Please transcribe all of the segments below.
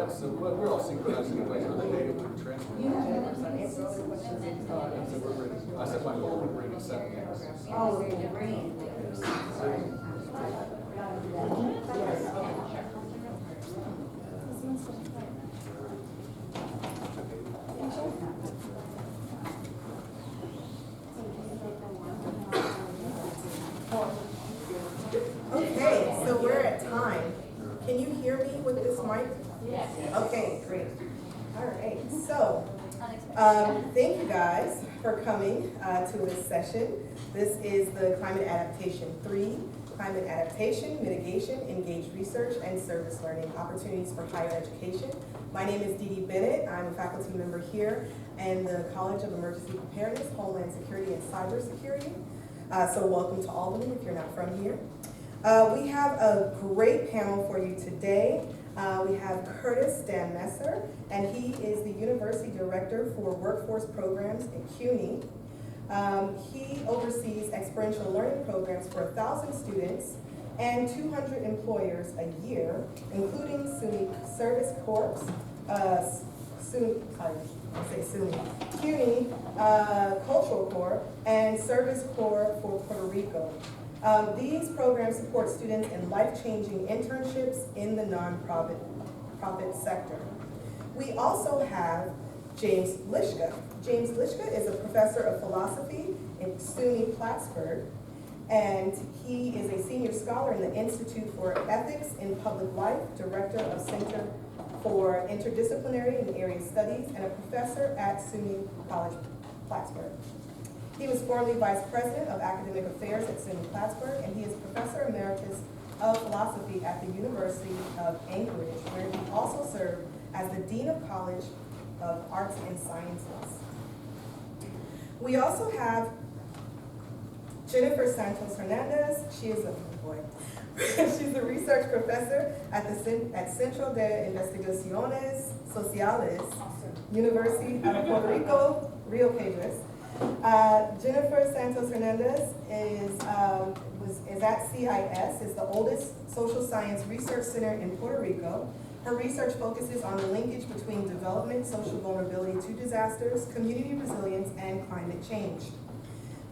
So we're all synchronized anyway, so the data would transfer. I said my goal would bring 7 minutes. Oh, the brain. Okay, so we're at time. Can you hear me with this mic? Yes. Okay, great. All right, so thank you guys for coming to this session. This is the Climate Adaptation 3, Climate Adaptation, Mitigation, Engaged Research, and Service Learning Opportunities for Higher Education. My name is Dee Dee Bennett. I'm a faculty member here in the College of Emergency Preparedness, Homeland Security, and Cybersecurity. So welcome to all of you if you're not from here. We have a great panel for you today. We have Curtis Messer, and he is the University Director for Workforce Programs at CUNY. He oversees experiential learning programs for 1,000 students and 200 employers a year, including SUNY ServiceCore, CUNY Cultural Corps, and ServiceCore for Puerto Rico. These programs support students in life-changing internships in the nonprofit sector. We also have James Lischka. James Lischka is a professor of philosophy in SUNY Plattsburgh, and he is a senior scholar in the Institute for Ethics in Public Life, director of Center for Interdisciplinary and Area Studies, and a professor at SUNY College Plattsburgh. He was formerly Vice President of Academic Affairs at SUNY Plattsburgh, and he is Professor Emeritus of Philosophy at the University of Anchorage, where he also served as the Dean of College of Arts and Sciences. We also have Jennifer Santos Hernandez. She is she's the research professor at Centro de Investigaciones Sociales, University of Puerto Rico, Rio Pedras. Jennifer Santos Hernandez is at CIS, is the oldest social science research center in Puerto Rico. Her research focuses on the linkage between development, social vulnerability to disasters, community resilience, and climate change.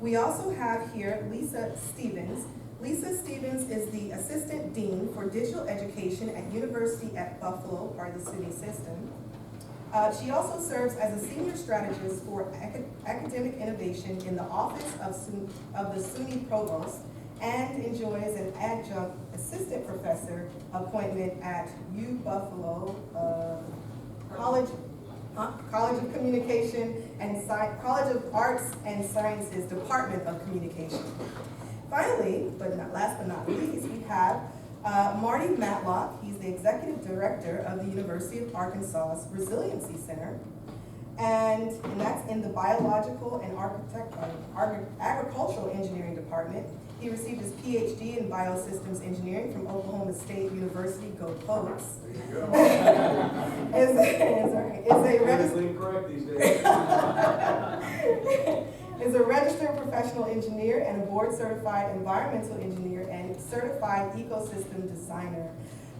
We also have here Lisa Stevens. Lisa Stevens is the Assistant Dean for Digital Education at University at Buffalo, part of the SUNY system. She also serves as a senior strategist for academic innovation in the office of the SUNY Provost and enjoys an adjunct assistant professor appointment at U Buffalo College of Communication and College of Arts and Sciences Department of Communication. Finally, last but not least, we have Marty Matlock. He's the Executive Director of the University of Arkansas's Resiliency Center, and that's in the Biological and Agricultural Engineering Department. He received his PhD in Biosystems Engineering from Oklahoma State University, go Pokes. There you go. Is a registered professional engineer and a board-certified environmental engineer and certified ecosystem designer.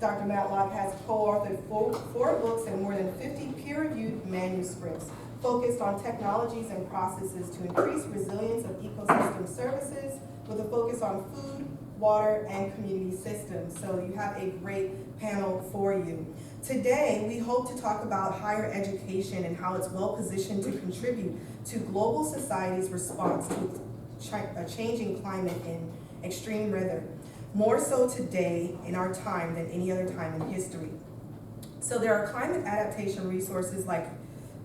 Dr. Matlock has co-authored four books and more than 50 peer-reviewed manuscripts focused on technologies and processes to increase resilience of ecosystem services with a focus on food, water, and community systems. So you have a great panel for you. Today, we hope to talk about higher education and how it's well positioned to contribute to global society's response a changing climate and extreme weather, more so today in our time than any other time in history. So there are climate adaptation resources like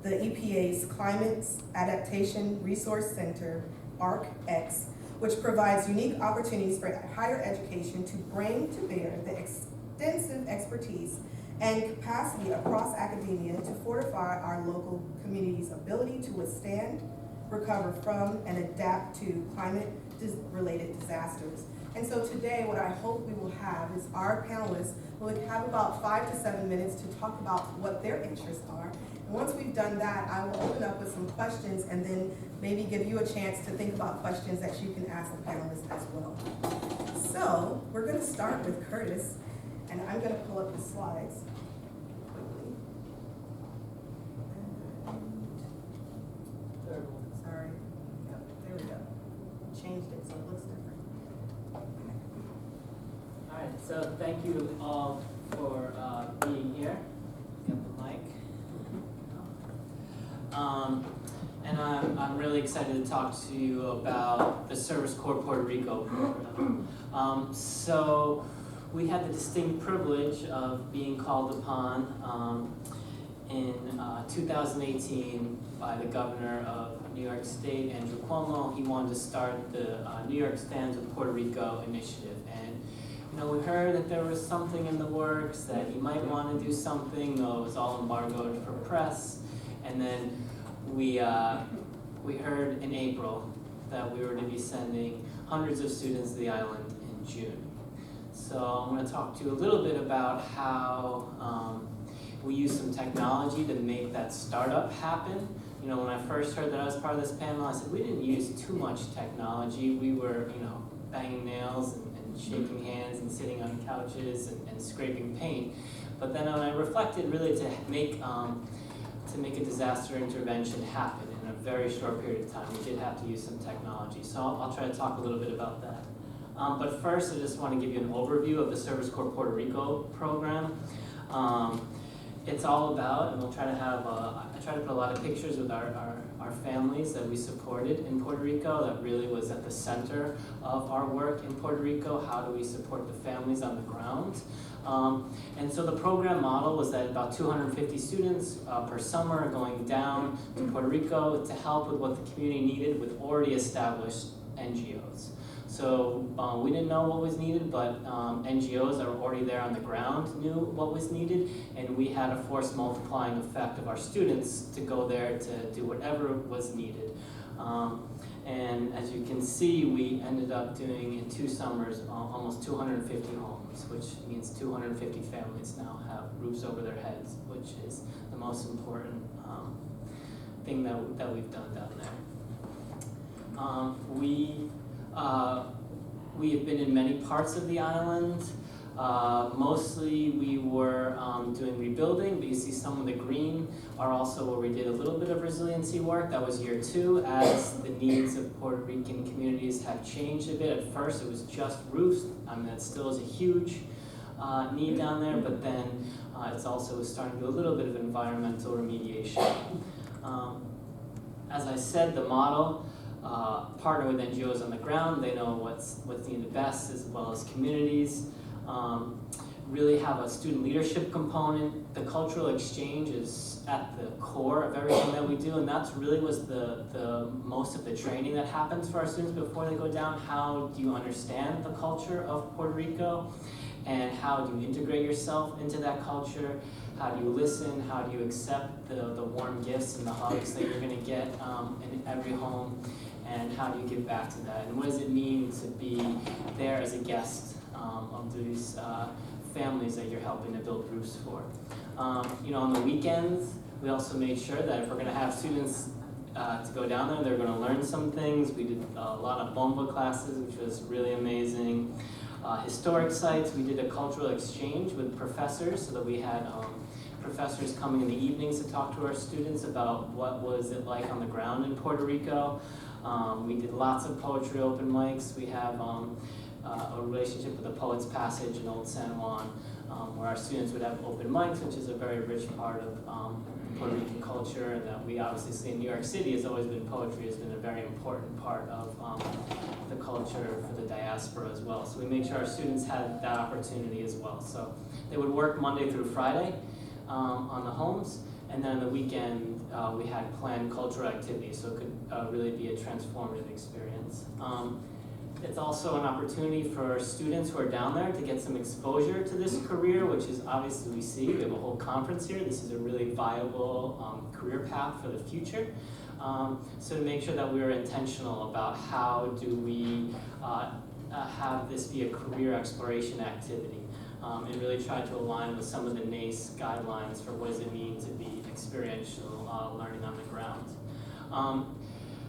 the EPA's Climate Adaptation Resource Center, ARC-X, which provides unique opportunities for higher education to bring to bear the extensive expertise and capacity across academia to fortify our local community's ability to withstand, recover from, and adapt to climate-related disasters. And so today, what I hope we will have is our panelists will have about 5 to 7 minutes to talk about what their interests are. And once we've done that, I will open up with some questions and then maybe give you a chance to think about questions that you can ask the panelists as well. So we're going to start with Curtis, and I'm going to pull up the slides quickly. Sorry. Yep, there we go. Changed it so it looks different. All right, so thank you all for being here. Get the mic. And I'm really excited to talk to you about the ServiceCore Puerto Rico program. So we had the distinct privilege of being called upon in 2018 by the governor of New York State, Andrew Cuomo. He wanted to start the New York Stands with Puerto Rico initiative. And you know, we heard that there was something in the works, that he might want to do something, though it was all embargoed for press. And then we heard in April that we were to be sending hundreds of students to the island in June. So I'm going to talk to you a little bit about how we use some technology to make that startup happen. You know, when I first heard that I was part of this panel, I said we didn't use too much technology. We were, you know, banging nails and shaking hands and sitting on couches and scraping paint. But then when I reflected, really to make a disaster intervention happen in a very short period of time, we did have to use some technology. So I'll try to talk a little bit about that. But first, I just want to give you an overview of the ServiceCore Puerto Rico program. It's all about, and we'll try to have, I try to put a lot of pictures with our families that we supported in Puerto Rico. That really was at the center of our work in Puerto Rico. How do we support the families on the ground? And so the program model was that about 250 students per summer going down to Puerto Rico to help with what the community needed with already established NGOs. So we didn't know what was needed, but NGOs that were already there on the ground knew what was needed, and we had a force multiplying effect of our students to go there to do whatever was needed. And as you can see, we ended up doing in 2 summers almost 250 homes, which means 250 families now have roofs over their heads, which is the most important thing that we've done down there. We have been in many parts of the island. Mostly we were doing rebuilding, but you see some of the green are also where we did a little bit of resiliency work. That was year 2 as the needs of Puerto Rican communities have changed a bit. At first it was just roofs. I mean, that still is a huge need down there, but then it's also starting to do a little bit of environmental remediation. As I said, the model, partner with NGOs on the ground. They know what's needed best, as well as communities. Really have a student leadership component. The cultural exchange is at the core of everything that we do, and that's really was the most of the training that happens for our students before they go down. How do you understand the culture of Puerto Rico, and how do you integrate yourself into that culture? How do you listen? How do you accept the warm gifts and the hugs that you're going to get in every home? And how do you give back to that? And what does it mean to be there as a guest of these families that you're helping to build roofs for? You know, on the weekends, we also made sure that if we're going to have students to go down there, they're going to learn some things. We did a lot of bomba classes, which was really amazing. Historic sites, we did a cultural exchange with professors, so that we had professors coming in the evenings to talk to our students about what was it like on the ground in Puerto Rico. We did lots of poetry open mics. We have a relationship with the Poets Passage in Old San Juan. where our students would have open mics, which is a very rich part of Puerto Rican culture, and that we obviously see in New York City has always been poetry, has been a very important part of the culture for the diaspora as well. So we made sure our students had that opportunity as well. So they would work Monday through Friday on the homes, and then on the weekend we had planned cultural activities, so it could really be a transformative experience. It's also an opportunity for students who are down there to get some exposure to this career, which is obviously we see. We have a whole conference here. This is a really viable career path for the future. So to make sure that we're intentional about how do we have this be a career exploration activity, and really try to align with some of the NACE guidelines for what does it mean to be experiential learning on the ground.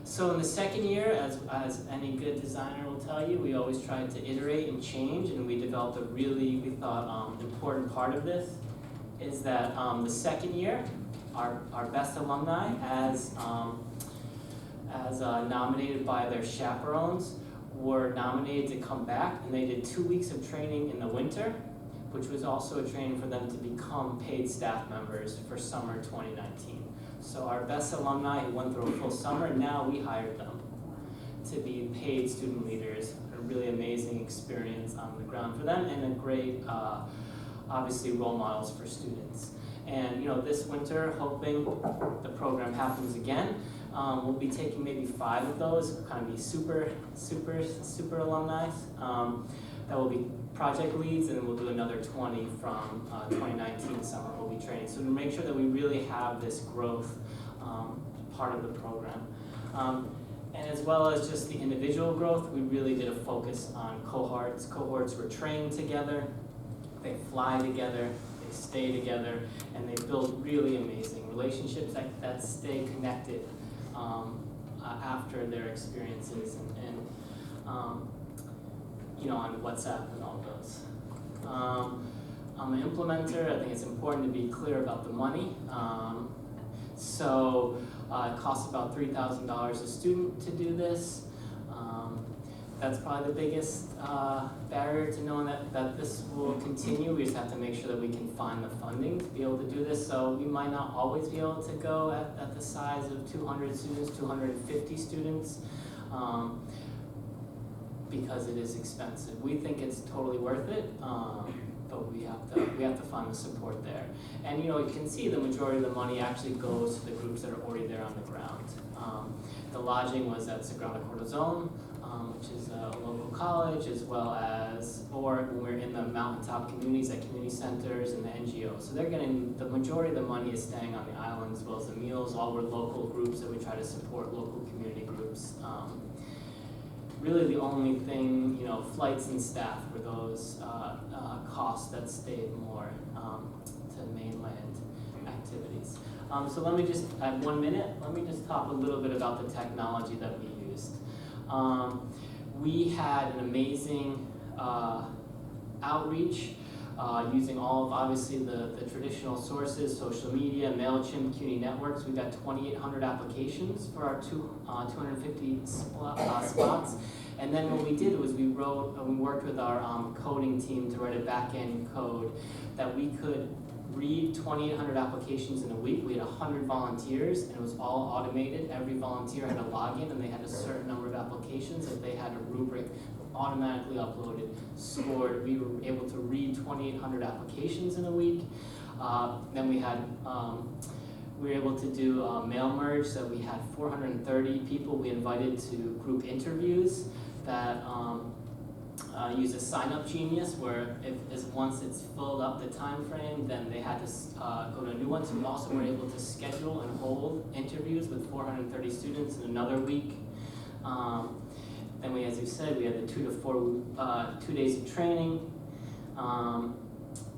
So in the second year, as any good designer will tell you, we always tried to iterate and change, and we developed a really, we thought, important part of this is that the second year, our best alumni, as nominated by their chaperones, were nominated to come back, and they did 2 weeks of training in the winter, which was also a training for them to become paid staff members for summer 2019. So our best alumni who went through a full summer, now we hired them to be paid student leaders. A really amazing experience on the ground for them, and a great, obviously, role models for students. And this winter, hoping the program happens again, we'll be taking maybe 5 of those, kind of be super alumni. That will be project leads, and then we'll do another 20 from 2019 summer we'll be training. So to make sure that we really have this growth part of the program. And as well as just the individual growth, we really did a focus on cohorts. Cohorts were trained together, they fly together, they stay together, and they build really amazing relationships that stay connected after their experiences and on WhatsApp and all those. I'm an implementer. I think it's important to be clear about the money. So it costs about $3,000 a student to do this. That's probably the biggest barrier to knowing that this will continue. We just have to make sure that we can find the funding to be able to do this. So we might not always be able to go at the size of 200 students, 250 students. Because it is expensive. We think it's totally worth it, but we have to find the support there. And you can see the majority of the money actually goes to the groups that are already there on the ground. The lodging was at Sagrada Corazon, which is a local college, as well as, or when we're in the mountaintop communities at community centers and the NGOs. So they're getting, the majority of the money is staying on the island, as well as the meals. All were local groups that we try to support, local community groups. Really the only thing, flights and staff were those costs that stayed more to mainland activities. So let me just, I have 1 minute, let me just talk a little bit about the technology that we used. We had an amazing outreach using all of, obviously, the traditional sources, social media, MailChimp, CUNY networks. We've got 2,800 applications for our 250 spots. And then what we did was we worked with our coding team to write a back-end code that we could read 2,800 applications in a week. We had 100 volunteers, and it was all automated. Every volunteer had a login, and they had a certain number of applications that they had a rubric automatically uploaded, scored. We were able to read 2,800 applications in a week. Then we were able to do mail merge, so we had 430 people we invited to group interviews that use a sign-up genius, where once it's filled up the time frame, then they had to go to a new one. So we also were able to schedule and hold interviews with 430 students in another week. Then we, as you said, we had the 2 to 4 2 days of training,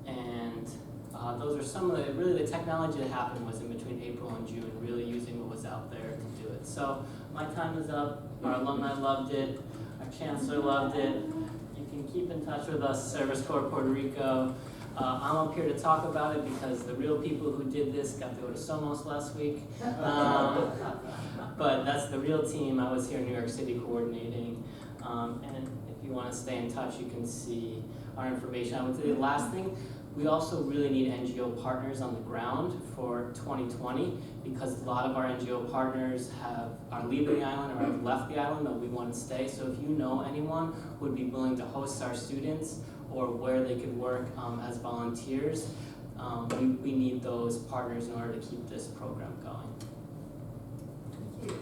and those are some of the technology that happened was in between April and June, really using what was out there to do it. So my time is up. Our alumni loved it. Our chancellor loved it. You can keep in touch with us, ServiceCore Puerto Rico. I'm up here to talk about it because the real people who did this got to go to Somos last week. But that's the real team. I was here in New York City coordinating. And if you want to stay in touch, you can see our information. I would say the last thing, We also really need NGO partners on the ground for 2020 because a lot of our NGO partners are leaving the island or have left the island, but we want to stay. So if you know anyone who would be willing to host our students or where they could work as volunteers, we need those partners in order to keep this program going. Thank you.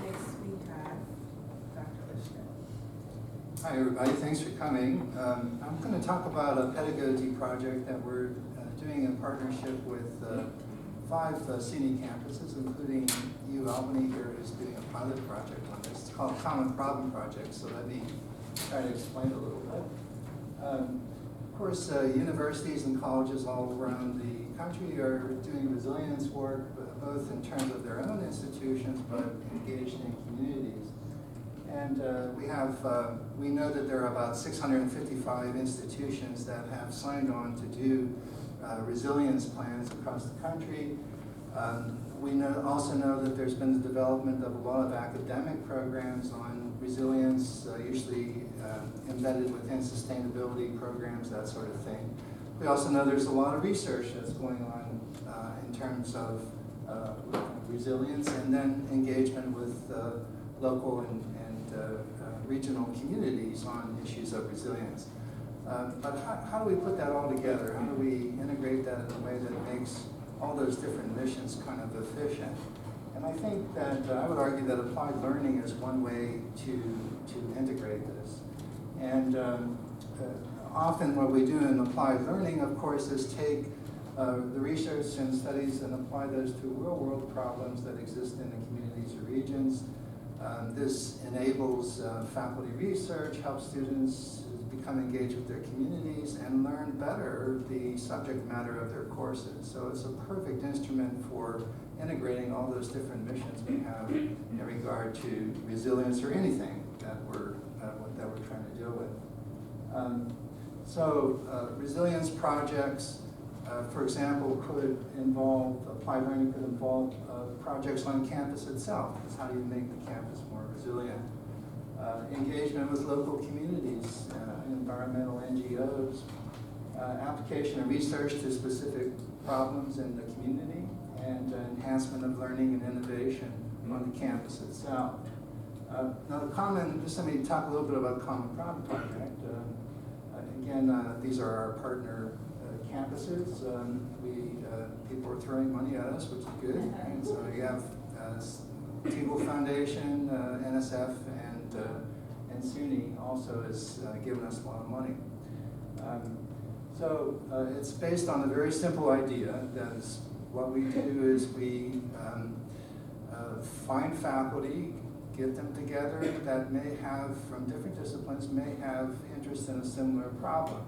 Next we have Dr. Lishko. Hi everybody, thanks for coming. I'm going to talk about a pedagogy project that we're doing in partnership with 5 SUNY campuses, including U Albany here, who's doing a pilot project on this. It's called Common Problem Project, so let me try to explain it a little bit. Of course, universities and colleges all around the country are doing resilience work, both in terms of their own institutions, but engaged in communities. And we know that there are about 655 institutions that have signed on to do resilience plans across the country. We also know that there's been the development of a lot of academic programs on resilience, usually embedded within sustainability programs, that sort of thing. We also know there's a lot of research that's going on in terms of resilience and then engagement with local and regional communities on issues of resilience. But how do we put that all together? How do we integrate that in a way that makes all those different missions kind of efficient? And I think that I would argue that applied learning is one way to integrate this. And often what we do in applied learning, of course, is take the research and studies and apply those to real-world problems that exist in the communities or regions. This enables faculty research, helps students become engaged with their communities, and learn better the subject matter of their courses. So it's a perfect instrument for integrating all those different missions we have in regard to resilience or anything that we're trying to deal with. Resilience projects, for example, could involve, applied learning could involve projects on campus itself. That's how do you make the campus more resilient. Engagement with local communities, environmental NGOs, application of research to specific problems in the community, and enhancement of learning and innovation on the campus itself. Just let me talk a little bit about Common Problem Project. Again, these are our partner campuses. People are throwing money at us, which is good. And so you have Teagle Foundation, NSF, and SUNY also has given us a lot of money. It's based on a very simple idea. That is, what we do is we find faculty, get them together that may have, from different disciplines, may have interest in a similar problem.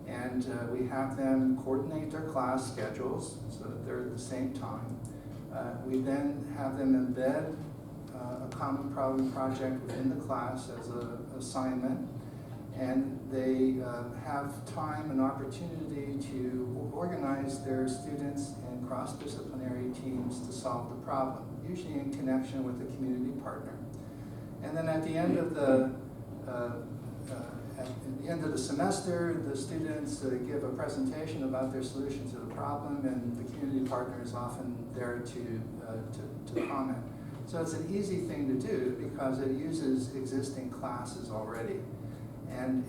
And we have them coordinate their class schedules so that they're at the same time. We then have them embed a common problem project within the class as an assignment. And they have time and opportunity to organize their students in cross-disciplinary teams to solve the problem, usually in connection with a community partner. And then at the end of the semester, the students give a presentation about their solution to the problem, and the community partner is often there to comment. So it's an easy thing to do because it uses existing classes already. And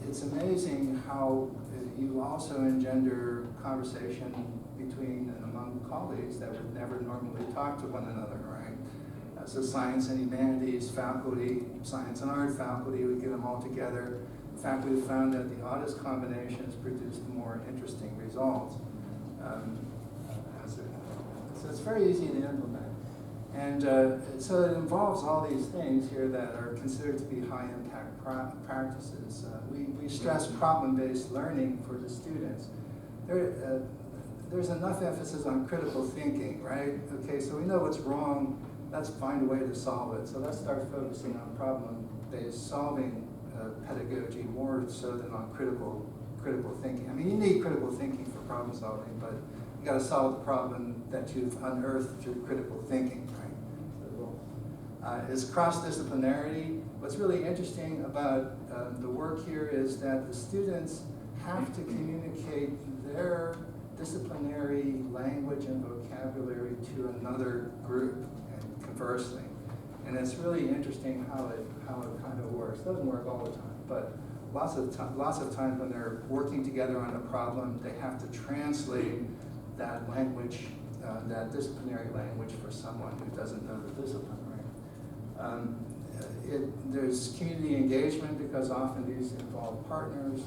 it's amazing how you also engender conversation between and among colleagues that would never normally talk to one another, right? So science and humanities faculty, science and art faculty, we get them all together. In fact, we've found that the oddest combinations produce more interesting results. So it's very easy to implement. And so it involves all these things here that are considered to be high-impact practices. We stress problem-based learning for the students. There's enough emphasis on critical thinking, right? Okay, so we know what's wrong. Let's find a way to solve it. So let's start focusing on problem-based solving pedagogy more so than on critical thinking. I mean, you need critical thinking for problem solving, but you got to solve the problem that you've unearthed through critical thinking, right? So is cross-disciplinarity. What's really interesting about the work here is that the students have to communicate their disciplinary language and vocabulary to another group, and conversely. And it's really interesting how it kind of works. It doesn't work all the time, but lots of times when they're working together on a problem, they have to translate that language, that disciplinary language, for someone who doesn't know the discipline, right? There's community engagement because often these involve partners.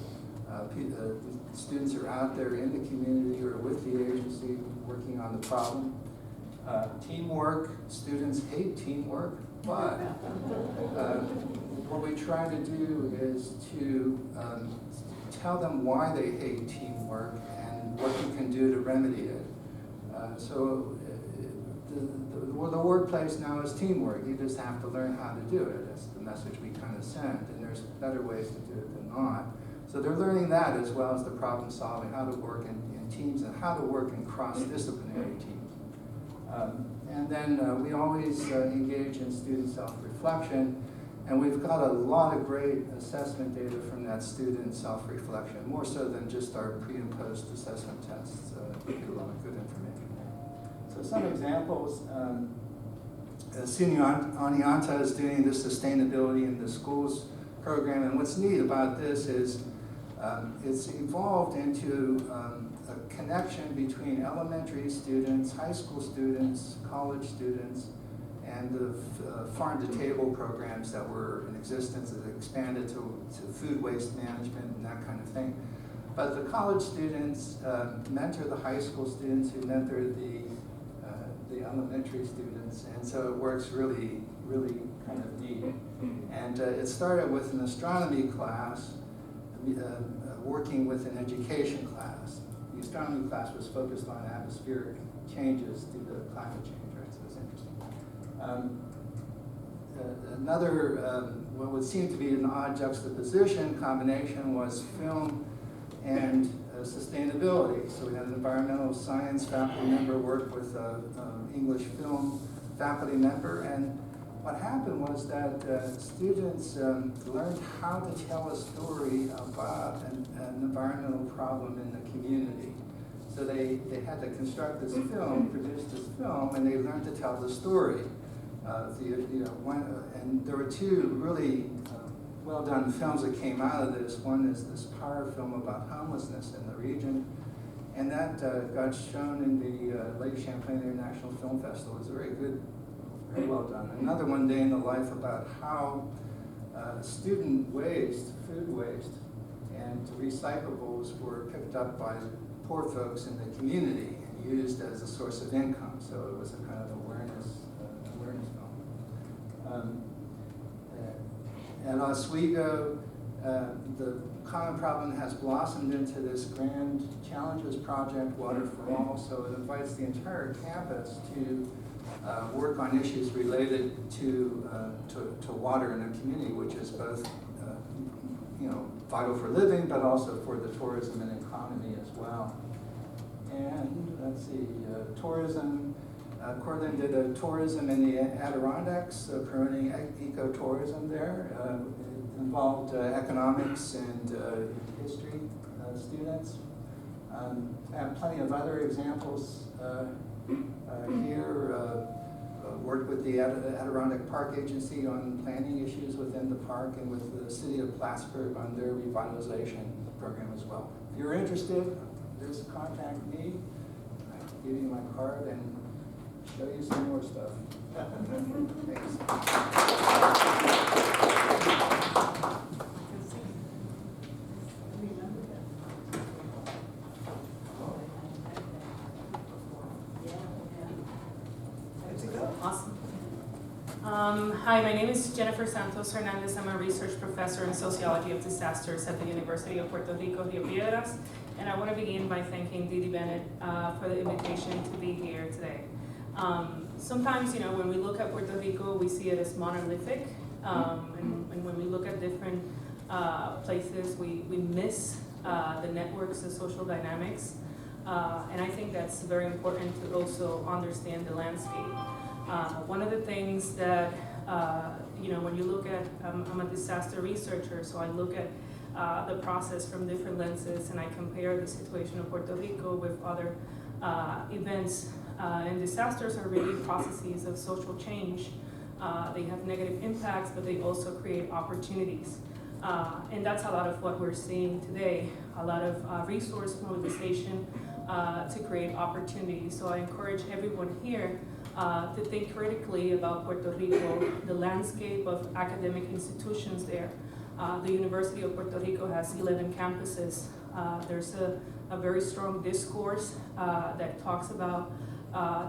Students are out there in the community or with the agency working on the problem. Teamwork, students hate teamwork, but what we try to do is to tell them why they hate teamwork and what you can do to remedy it. So the workplace now is teamwork. You just have to learn how to do it. That's the message we kind of send, and there's better ways to do it than not. So they're learning that as well as the problem solving, how to work in teams and how to work in cross-disciplinary teams. And then we always engage in student self-reflection, and we've got a lot of great assessment data from that student self-reflection, more so than just our pre and post assessment tests. We get a lot of good information there. So some examples, SUNY Oneonta is doing this sustainability in the schools program, and what's neat about this is it's evolved into a connection between elementary students, high school students, college students, and the farm-to-table programs that were in existence that expanded to food waste management and that kind of thing. But the college students mentor the high school students who mentor the elementary students, and so it works really, really kind of neat. And it started with an astronomy class working with an education class. The astronomy class was focused on atmospheric changes due to climate change, right? So it's interesting. Another, what would seem to be an odd juxtaposition combination was film and sustainability. So we had an environmental science faculty member work with an English film faculty member, and what happened was that students learned how to tell a story about an environmental problem in the community. So they had to construct this film, produce this film, and they learned to tell the story. And there were two really well-done films that came out of this. One is this horror film about homelessness in the region, and that got shown in the Lake Champlain International Film Festival. It was very good, very well done. Another one, Day in the Life, about how student waste, food waste, and recyclables were picked up by poor folks in the community and used as a source of income. So it was a kind of awareness film. At Oswego, the common problem has blossomed into this grand challenges project, Water for All. So it invites the entire campus to work on issues related to water in the community, which is both vital for living, but also for the tourism and economy as well. And let's see, tourism. Cortland did a tourism in the Adirondacks, promoting ecotourism there. It involved economics and history students. I have plenty of other examples here. Worked with the Adirondack Park Agency on planning issues within the park, and with the city of Plattsburgh on their revitalization program as well. If you're interested, just contact me. I can give you my card and show you some more stuff. Thanks. Awesome. Hi, my name is Jennifer Santos Hernandez. I'm a research professor in sociology of disasters at the University of Puerto Rico, Rio Piedras. And I want to begin by thanking Didi Bennett for the invitation to be here today. Sometimes, when we look at Puerto Rico, we see it as monolithic. And when we look at different places, we miss the networks, the social dynamics. And I think that's very important to also understand the landscape. One of the things that when you look at, I'm a disaster researcher, so I look at the process from different lenses, and I compare the situation of Puerto Rico with other events. And disasters are really processes of social change. They have negative impacts, but they also create opportunities. And that's a lot of what we're seeing today, a lot of resource mobilization to create opportunities. So I encourage everyone here to think critically about Puerto Rico, the landscape of academic institutions there. The University of Puerto Rico has 11 campuses. There's a very strong discourse that talks about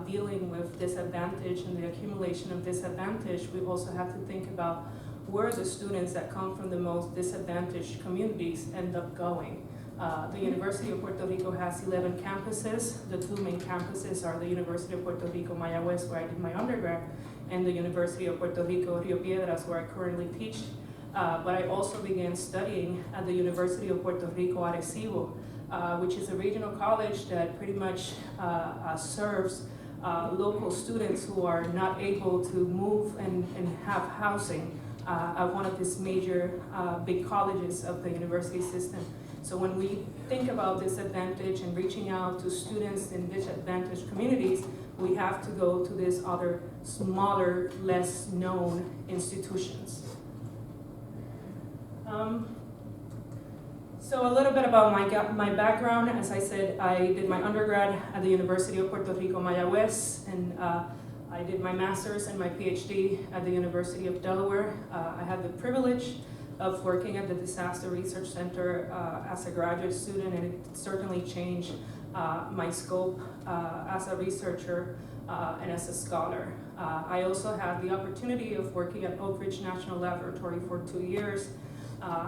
dealing with disadvantage and the accumulation of disadvantage. We also have to think about where the students that come from the most disadvantaged communities end up going. The University of Puerto Rico has 11 campuses. The two main campuses are the University of Puerto Rico, Mayagüez, where I did my undergrad, and the University of Puerto Rico, Rio Piedras, where I currently teach. But I also began studying at the University of Puerto Rico, Arecibo, which is a regional college that pretty much serves local students who are not able to move and have housing at one of these major big colleges of the university system. So when we think about disadvantage and reaching out to students in disadvantaged communities, we have to go to these other smaller, less known institutions. So a little bit about my background. As I said, I did my undergrad at the University of Puerto Rico, Mayagüez, and I did my master's and my PhD at the University of Delaware. I had the privilege of working at the Disaster Research Center as a graduate student, and it certainly changed my scope as a researcher and as a scholar. I also had the opportunity of working at Oak Ridge National Laboratory for 2 years.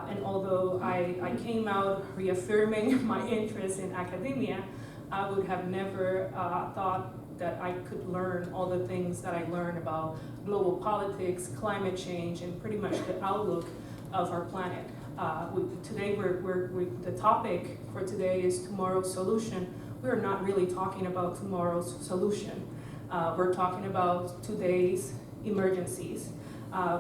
And although I came out reaffirming my interest in academia, I would have never thought that I could learn all the things that I learned about global politics, climate change, and pretty much the outlook of our planet. Today, the topic for today is tomorrow's solution. We're not really talking about tomorrow's solution. We're talking about today's emergencies.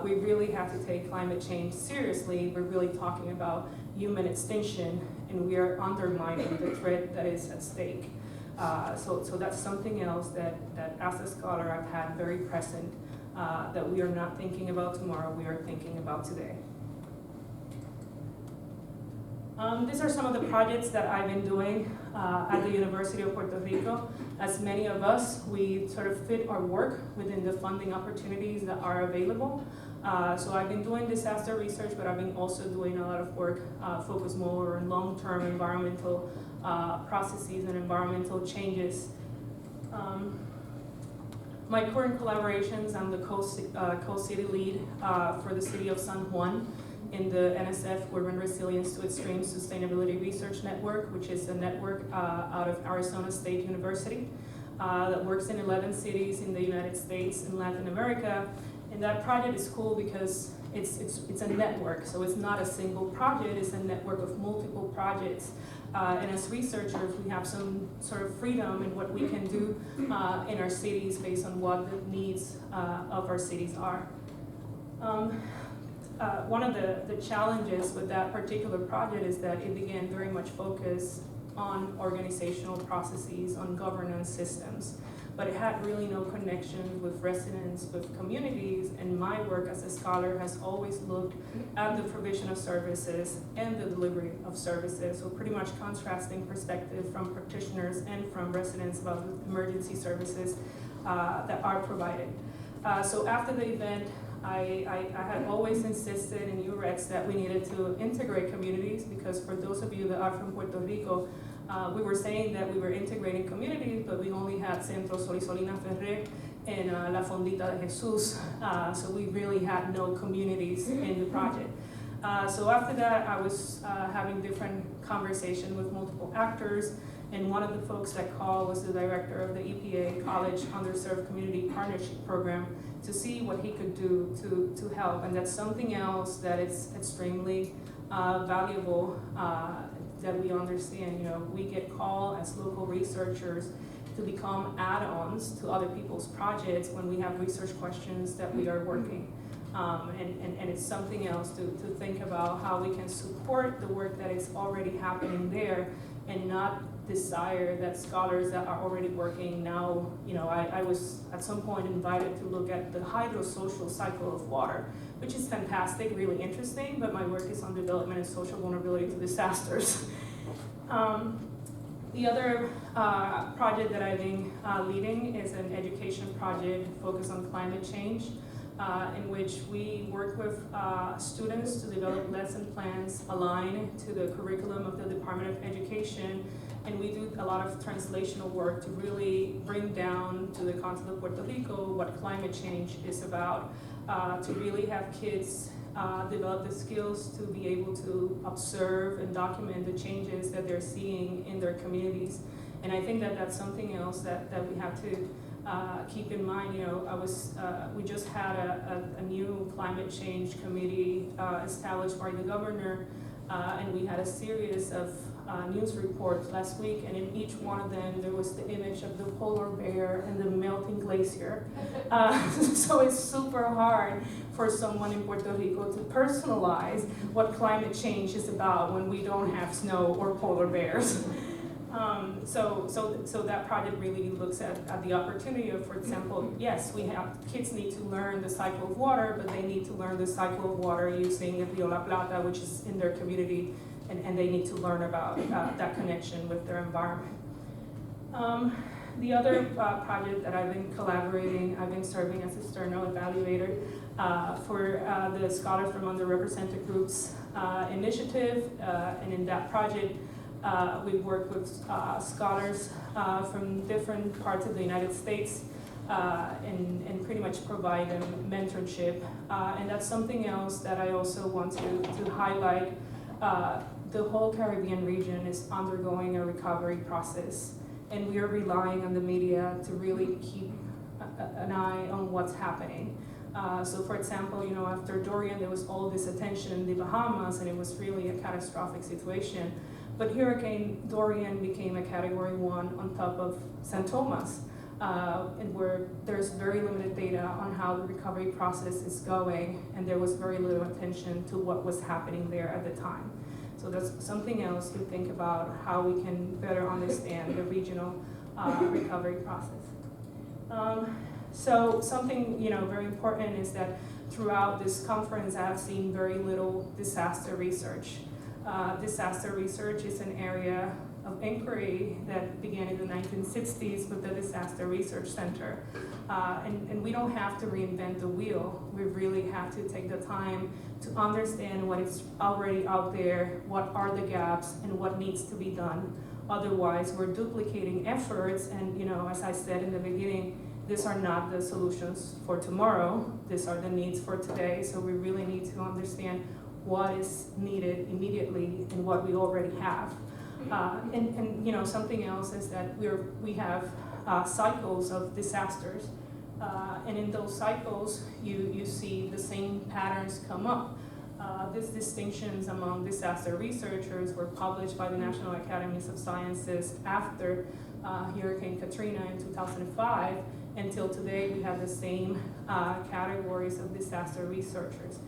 We really have to take climate change seriously. We're really talking about human extinction, and we are undermining the threat that is at stake. So that's something else that as a scholar I've had very present, that we are not thinking about tomorrow, we are thinking about today. These are some of the projects that I've been doing at the University of Puerto Rico. As many of us, we sort of fit our work within the funding opportunities that are available. So I've been doing disaster research, but I've been also doing a lot of work focused more on long-term environmental processes and environmental changes. My current collaborations, I'm the co-city lead for the city of San Juan in the NSF Urban Resilience to Extreme Sustainability Research Network, which is a network out of Arizona State University that works in 11 cities in the United States and Latin America. And that project is cool because it's a network, so it's not a single project, it's a network of multiple projects. And as researchers, we have some sort of freedom in what we can do in our cities based on what the needs of our cities are. One of the challenges with that particular project is that it began very much focused on organizational processes, on governance systems, but it had really no connection with residents, with communities, and my work as a scholar has always looked at the provision of services and the delivery of services, so pretty much contrasting perspective from practitioners and from residents about the emergency services that are provided. So after the event, I had always insisted in UREX that we needed to integrate communities, because for those of you that are from Puerto Rico, we were saying that we were integrating communities, but we only had Centro Solisolina Ferrer and La Fondita de Jesus, so we really had no communities in the project. So after that, I was having different conversations with multiple actors, and one of the folks that called was the director of the EPA College Underserved Community Partnership Program to see what he could do to help. And that's something else that is extremely valuable that we understand. You know, we get called as local researchers to become add-ons to other people's projects when we have research questions that we are working. And it's something else to think about how we can support the work that is already happening there and not desire that scholars that are already working now, I was at some point invited to look at the hydrosocial cycle of water, which is fantastic, really interesting, but my work is on development and social vulnerability to disasters. The other project that I've been leading is an education project focused on climate change, in which we work with students to develop lesson plans aligned to the curriculum of the Department of Education, and we do a lot of translational work to really bring down to the concept of Puerto Rico what climate change is about, to really have kids develop the skills to be able to observe and document the changes that they're seeing in their communities. And I think that that's something else that we have to keep in mind. We just had a new climate change committee established by the governor, and we had a series of news reports last week, and in each one of them there was the image of the polar bear and the melting glacier. So it's super hard for someone in Puerto Rico to personalize what climate change is about when we don't have snow or polar bears. So that project really looks at the opportunity of, for example, yes, kids need to learn the cycle of water, but they need to learn the cycle of water using Rio La Plata, which is in their community, and they need to learn about that connection with their environment. The other project that I've been serving as external evaluator for the Scholars from Underrepresented Groups initiative, and in that project, we work with scholars from different parts of the United States and pretty much provide them mentorship. And that's something else that I also want to highlight. The whole Caribbean region is undergoing a recovery process, and we are relying on the media to really keep an eye on what's happening. So for example, after Dorian, there was all this attention in the Bahamas, and it was really a catastrophic situation. But Hurricane Dorian became a Category 1 on top of Santos, and where there's very limited data on how the recovery process is going, and there was very little attention to what was happening there at the time. So that's something else to think about, how we can better understand the regional recovery process. So something very important is that throughout this conference, I've seen very little disaster research. Disaster research is an area of inquiry that began in the 1960s with the Disaster Research Center. And we don't have to reinvent the wheel. We really have to take the time to understand what is already out there, what are the gaps, and what needs to be done. Otherwise, we're duplicating efforts, and as I said in the beginning, these are not the solutions for tomorrow. These are the needs for today. So we really need to understand what is needed immediately and what we already have. And something else is that we have cycles of disasters, and in those cycles you see the same patterns come up. These distinctions among disaster researchers were published by the National Academies of Sciences after Hurricane Katrina in 2005. Until today, we have the same categories of disaster researchers.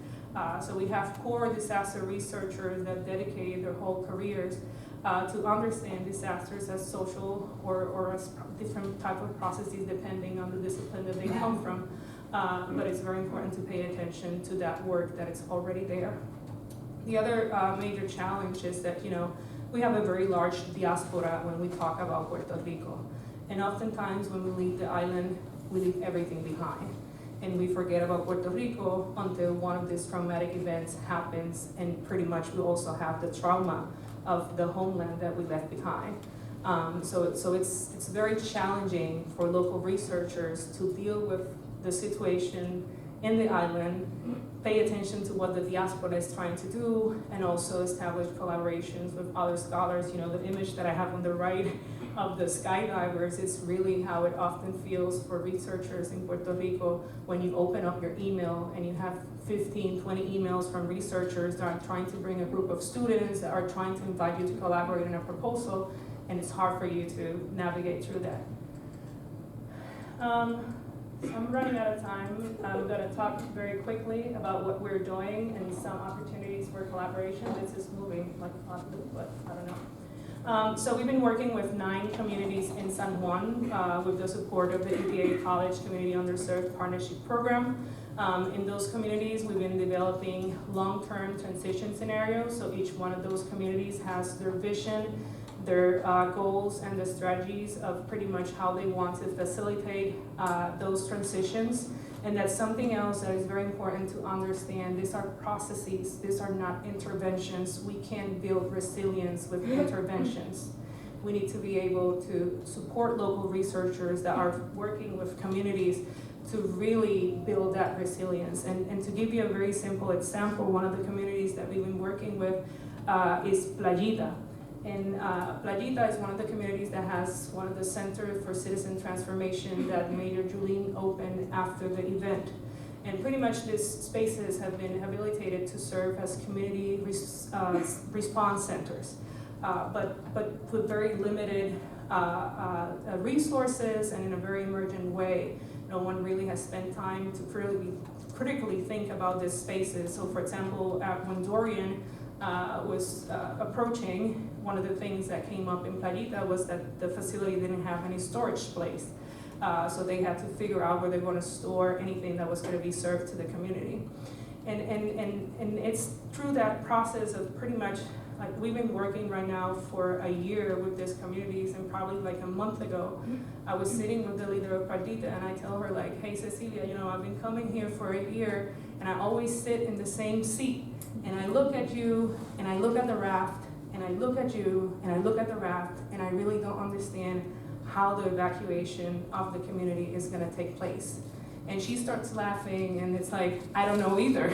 So we have core disaster researchers that dedicate their whole careers to understand disasters as social or as different type of processes depending on the discipline that they come from. But it's very important to pay attention to that work that is already there. The other major challenge is that we have a very large diaspora when we talk about Puerto Rico. And oftentimes when we leave the island, we leave everything behind. And we forget about Puerto Rico until one of these traumatic events happens, and pretty much we also have the trauma of the homeland that we left behind. So it's very challenging for local researchers to deal with the situation in the island, pay attention to what the diaspora is trying to do, and also establish collaborations with other scholars. The image that I have on the right of the skydivers is really how it often feels for researchers in Puerto Rico when you open up your email and you have 15, 20 emails from researchers that are trying to bring a group of students that are trying to invite you to collaborate in a proposal, and it's hard for you to navigate through that. So I'm running out of time. I'm going to talk very quickly about what we're doing and some opportunities for collaboration. This is moving like possibly, but I don't know. So we've been working with 9 communities in San Juan with the support of the EPA College Community Underserved Partnership Program. In those communities, we've been developing long-term transition scenarios. So each one of those communities has their vision, their goals, and the strategies of pretty much how they want to facilitate those transitions. And that's something else that is very important to understand. These are processes, these are not interventions. We can't build resilience with interventions. We need to be able to support local researchers that are working with communities to really build that resilience. And to give you a very simple example, one of the communities that we've been working with is Playita. And Playita is one of the communities that has one of the Center for Citizen Transformation that Mayor Julene opened after the event. And pretty much these spaces have been habilitated to serve as community response centers, but with very limited resources and in a very emergent way. No one really has spent time to critically think about these spaces. So for example, when Dorian was approaching, one of the things that came up in Playita was that the facility didn't have any storage space. So they had to figure out where they're going to store anything that was going to be served to the community. And it's through that process of pretty much, like we've been working right now for a year with these communities, and probably like a month ago, I was sitting with the leader of Playita and I tell her like, hey Cecilia, you know, I've been coming here for a year and I always sit in the same seat. And I look at you, and I look at the raft, and I look at you, and I look at the raft, and I really don't understand how the evacuation of the community is going to take place. And she starts laughing, and it's like, I don't know either.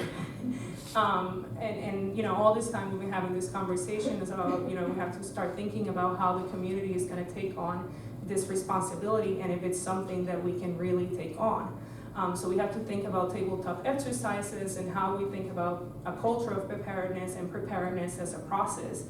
And you know, all this time we've been having this conversation is about, you know, we have to start thinking about how the community is going to take on this responsibility, and if it's something that we can really take on. So we have to think about tabletop exercises and how we think about a culture of preparedness and preparedness as a process.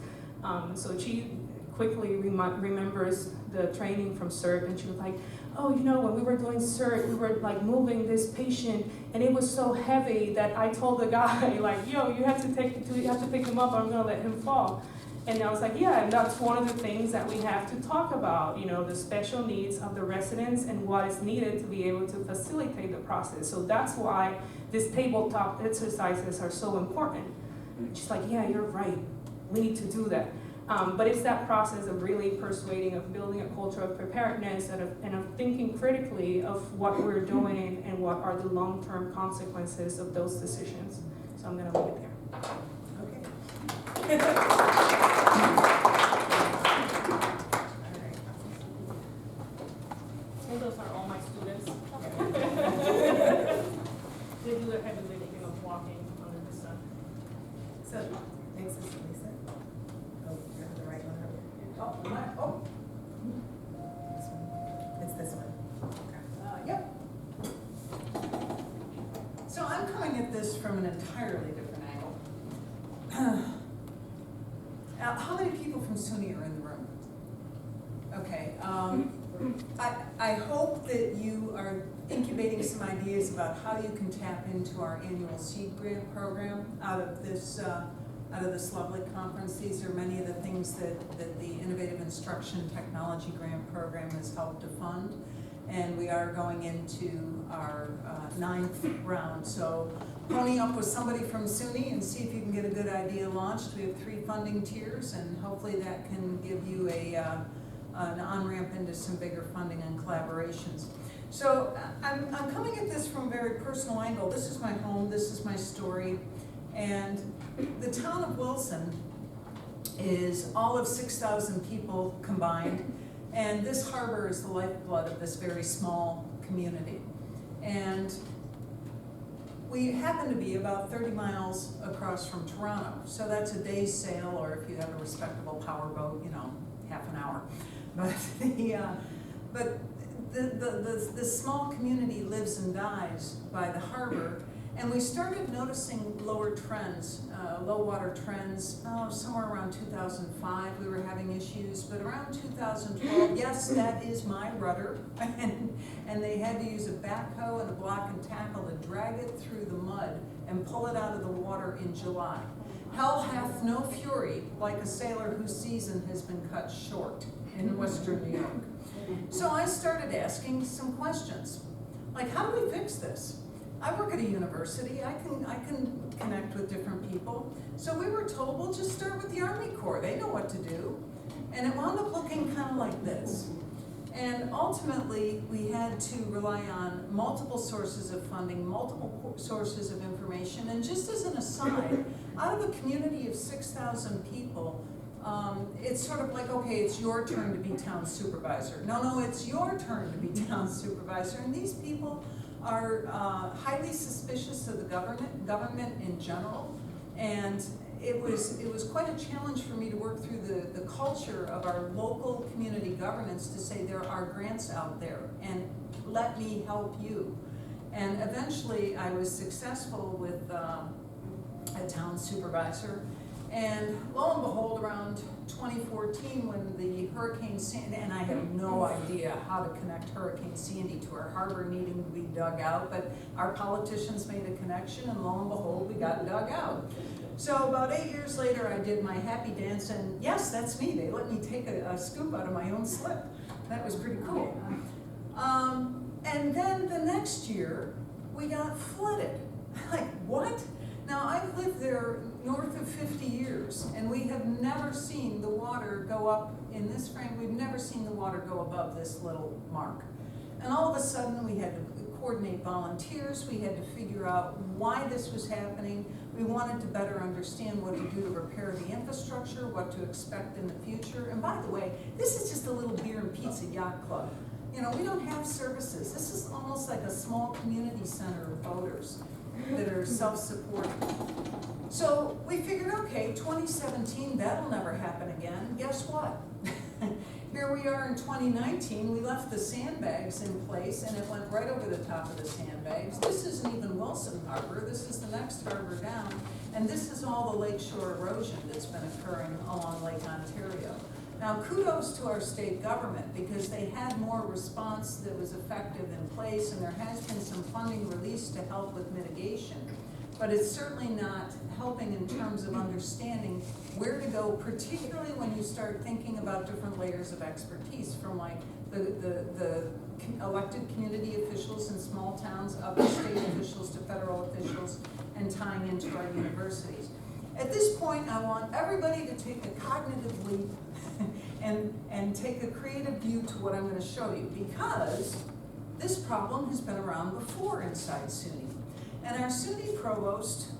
So she quickly remembers the training from CERT, and she was like, oh, you know, when we were doing CERT, we were like moving this patient and it was so heavy that I told the guy like, yo, you have to pick him up or I'm gonna let him fall. And I was like, yeah, and that's one of the things that we have to talk about, you know, the special needs of the residents and what is needed to be able to facilitate the process. So that's why these tabletop exercises are so important. She's like, yeah, you're right, we need to do that. But it's that process of really persuading, of building a culture of preparedness and of thinking critically of what we're doing and what are the long-term consequences of those decisions. So I'm gonna leave it there. Okay. And those are all my students. They do the heavy lifting of walking under the sun. So, next is Lisa. Oh, you have the right one. Oh. This one. It's this one. Yep. So I'm coming at this from an entirely different angle. How many people from SUNY are in the room? Okay. I hope that you are incubating some ideas about how you can tap into our annual seed grant program out of this lovely conference. These are many of the things that the Innovative Instruction Technology Grant Program has helped to fund. And we are going into our 9th round. So pony up with somebody from SUNY and see if you can get a good idea launched. We have 3 funding tiers, and hopefully that can give you an on-ramp into some bigger funding and collaborations. So I'm coming at this from a very personal angle. This is my home, this is my story, and the town of Wilson is all of 6,000 people combined, and this harbor is the lifeblood of this very small community. And we happen to be about 30 miles across from Toronto, so that's a day's sail, or if you have a respectable power boat, you know, half an hour. But the small community lives and dies by the harbor, And we started noticing lower trends, low water trends, somewhere around 2005 we were having issues, but around 2012, yes, that is my rudder, and they had to use a backhoe and a block and tackle to drag it through the mud and pull it out of the water in July. Hell hath no fury like a sailor whose season has been cut short in Western New York. So I started asking some questions, like how do we fix this? I work at a university, I can connect with different people. So we were told, well, just start with the Army Corps, they know what to do. And it wound up looking kind of like this. And ultimately, we had to rely on multiple sources of funding, multiple sources of information. And just as an aside, out of a community of 6,000 people, it's sort of like, okay, it's your turn to be town supervisor. No, it's your turn to be town supervisor. And these people are highly suspicious of the government in general, and it was quite a challenge for me to work through the culture of our local community governance to say there are grants out there and let me help you. And eventually I was successful with a town supervisor, and lo and behold, around 2014 when the Hurricane Sandy, and I have no idea how to connect Hurricane Sandy to our harbor needing to be dug out, but our politicians made a connection, and lo and behold, we got dug out. So about 8 years later, I did my happy dance, and yes, that's me. They let me take a scoop out of my own slip. That was pretty cool. And then the next year, we got flooded. Like, what? Now, I've lived there north of 50 years, and we have never seen the water go up in this frame. We've never seen the water go above this little mark. And all of a sudden, we had to coordinate volunteers. We had to figure out why this was happening. We wanted to better understand what to do to repair the infrastructure, what to expect in the future. And by the way, this is just a little beer and pizza yacht club. You know, we don't have services. This is almost like a small community center of boaters that are self-supporting. So we figured, okay, 2017, that'll never happen again. Guess what? Here we are in 2019, we left the sandbags in place and it went right over the top of the sandbags. This isn't even Wilson Harbor, this is the next harbor down, and this is all the lakeshore erosion that's been occurring along Lake Ontario. Now, kudos to our state government because they had more response that was effective in place, and there has been some funding released to help with mitigation. But it's certainly not helping in terms of understanding where to go, particularly when you start thinking about different layers of expertise, from like the elected community officials in small towns up to state officials to federal officials, and tying into our universities. At this point, I want everybody to take a cognitive leap and take a creative view to what I'm going to show you, because this problem has been around before inside SUNY. And our SUNY provost,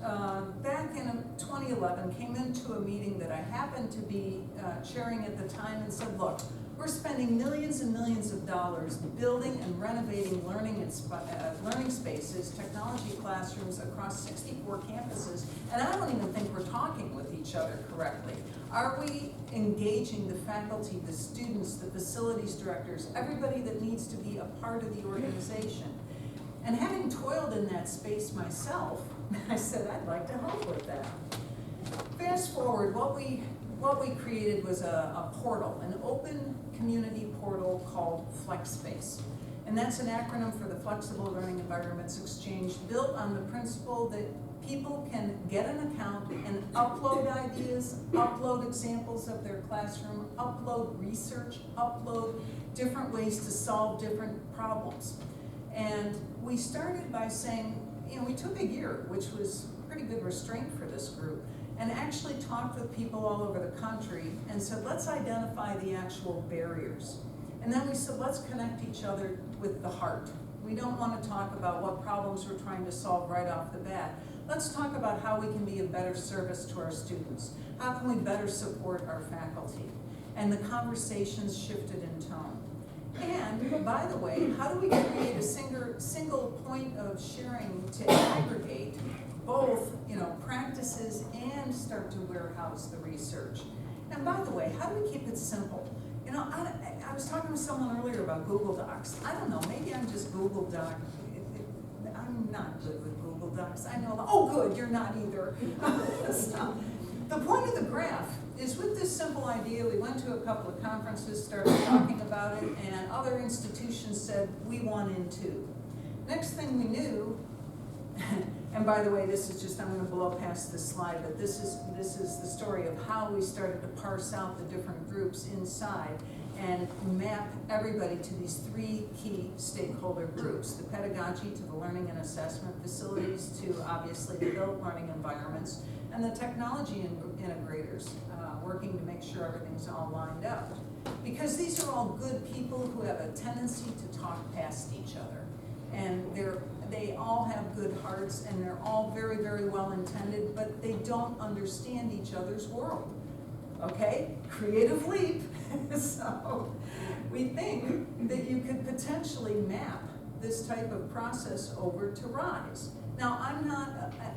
back in 2011, came into a meeting that I happened to be chairing at the time and said, look, we're spending millions and millions of dollars building and renovating learning spaces, technology classrooms across 64 campuses, and I don't even think we're talking with each other correctly. Are we engaging the faculty, the students, the facilities directors, everybody that needs to be a part of the organization? And having toiled in that space myself, I said, I'd like to help with that. Fast forward, what we created was a portal, an open community portal called FlexSpace. And that's an acronym for the Flexible Learning Environments Exchange, built on the principle that people can get an account and upload ideas, upload examples of their classroom, upload research, upload different ways to solve different problems. And we started by saying, you know, we took a year, which was pretty good restraint for this group, and actually talked with people all over the country and said, let's identify the actual barriers. And then we said, let's connect each other with the heart. We don't want to talk about what problems we're trying to solve right off the bat. Let's talk about how we can be a better service to our students. How can we better support our faculty? And the conversations shifted in tone. And by the way, how do we create a single point of sharing to aggregate both, you know, practices and start to warehouse the research? And by the way, how do we keep it simple? You know, I was talking to someone earlier about Google Docs. I don't know, maybe I'm just Google Doc. I'm not good with Google Docs. I know, oh good, you're not either. So, the point of the graph is with this simple idea, we went to a couple of conferences, started talking about it, and other institutions said, we want in too. Next thing we knew, and by the way, this is just, I'm gonna blow past this slide, but this is the story of how we started to parse out the different groups inside and map everybody to these three key stakeholder groups: the pedagogy to the learning and assessment, facilities to obviously the built learning environments, and the technology integrators, working to make sure everything's all lined up. Because these are all good people who have a tendency to talk past each other. And they all have good hearts, and they're all very, very well intended, but they don't understand each other's world. Okay, creative leap. So we think that you could potentially map this type of process over to RISE. Now,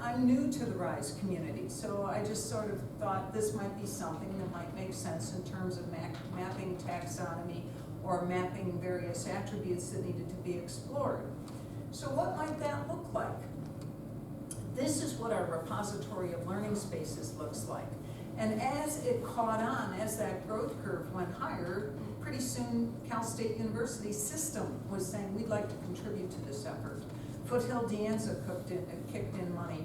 I'm new to the RISE community, so I just sort of thought this might be something that might make sense in terms of mapping taxonomy or mapping various attributes that needed to be explored. So what might that look like? This is what our repository of learning spaces looks like. And as it caught on, as that growth curve went higher, pretty soon Cal State University system was saying, we'd like to contribute to this effort. Foothill De Anza kicked in money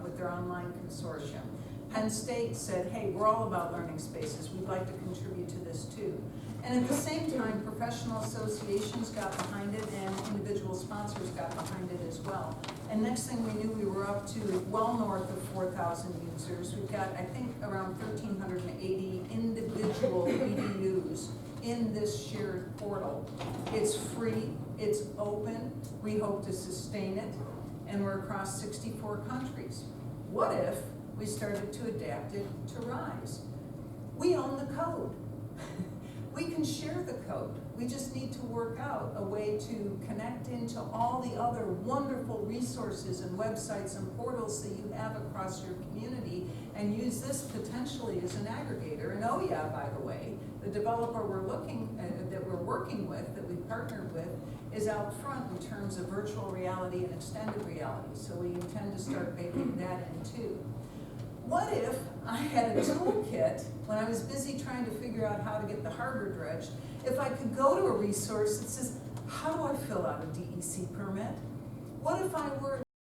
with their online consortium. Penn State said, hey, we're all about learning spaces, we'd like to contribute to this too. And at the same time, professional associations got behind it and individual sponsors got behind it as well. And next thing we knew, we were up to well north of 4,000 users. We've got, I think, around 1,380 individual EDUs in this shared portal. It's free, it's open, we hope to sustain it, and we're across 64 countries. What if we started to adapt it to RISE? We own the code. We can share the code. We just need to work out a way to connect into all the other wonderful resources and websites and portals that you have across your community and use this potentially as an aggregator. And oh yeah, by the way, the developer that we're working with, that we partnered with, is out front in terms of virtual reality and extended reality. So we intend to start baking that in too. What if I had a toolkit when I was busy trying to figure out how to get the harbor dredged? If I could go to a resource that says, how do I fill out a DEC permit? What if I were